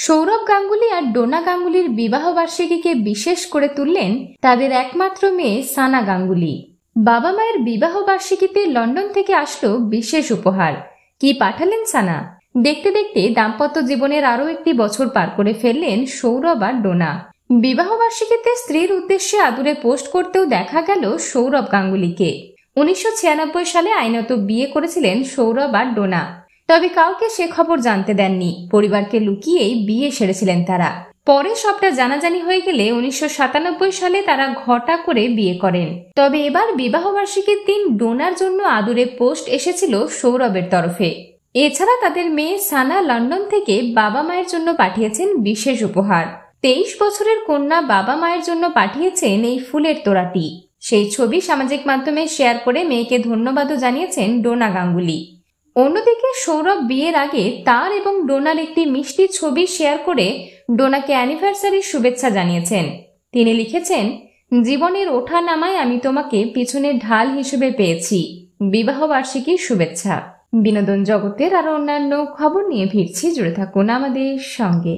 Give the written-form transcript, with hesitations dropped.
সৌরভ গাঙ্গুলি আর ডোনা গাঙ্গুলির বিবাহ বার্ষিকীকে বিশেষ করে তুললেন তাদের একমাত্র মেয়ে সানা গাঙ্গুলি। বাবা মায়ের বিবাহ বার্ষিকীতে লন্ডন থেকে আসলো বিশেষ উপহার। কি পাঠালেন সানা? দেখতে দেখতে দাম্পত্য জীবনের আরো একটি বছর পার করে ফেললেন সৌরভ আর ডোনা। বিবাহ বার্ষিকীতে স্ত্রীর উদ্দেশ্যে আদুরে পোস্ট করতেও দেখা গেল সৌরভ গাঙ্গুলিকে। 1996 সালে আইনত বিয়ে করেছিলেন সৌরভ আর ডোনা, তবে কাউকে সে খবর জানতে দেননি। পরিবারকে লুকিয়েই বিয়ে সেরেছিলেন তারা। পরে সবটা জানাজানি হয়ে গেলে 1997 সালে তারা ঘটা করে বিয়ে করেন। তবে এবার বিবাহ বার্ষিকীর দিন ডোনার জন্য আদুরে পোস্ট এসেছিল সৌরভের তরফে। এছাড়া তাদের মেয়ে সানা লন্ডন থেকে বাবা মায়ের জন্য পাঠিয়েছেন বিশেষ উপহার। 23 বছরের কন্যা বাবা মায়ের জন্য পাঠিয়েছেন এই ফুলের তোড়াটি। সেই ছবি সামাজিক মাধ্যমে শেয়ার করে মেয়েকে ধন্যবাদও জানিয়েছেন ডোনা গাঙ্গুলি। অন্যদিকে সৌরভ বিয়ের আগে তার এবং ডোনার একটি মিষ্টি ছবি শেয়ার করে ডোনাকে অ্যানিভার্সারির শুভেচ্ছা জানিয়েছেন। তিনি লিখেছেন, জীবনের ওঠা নামায় আমি তোমাকে পিছনের ঢাল হিসেবে পেয়েছি। বিবাহ বার্ষিকীর শুভেচ্ছা। বিনোদন জগতের আরো অন্যান্য খবর নিয়ে ফিরছি, জুড়ে থাকুন আমাদের সঙ্গে।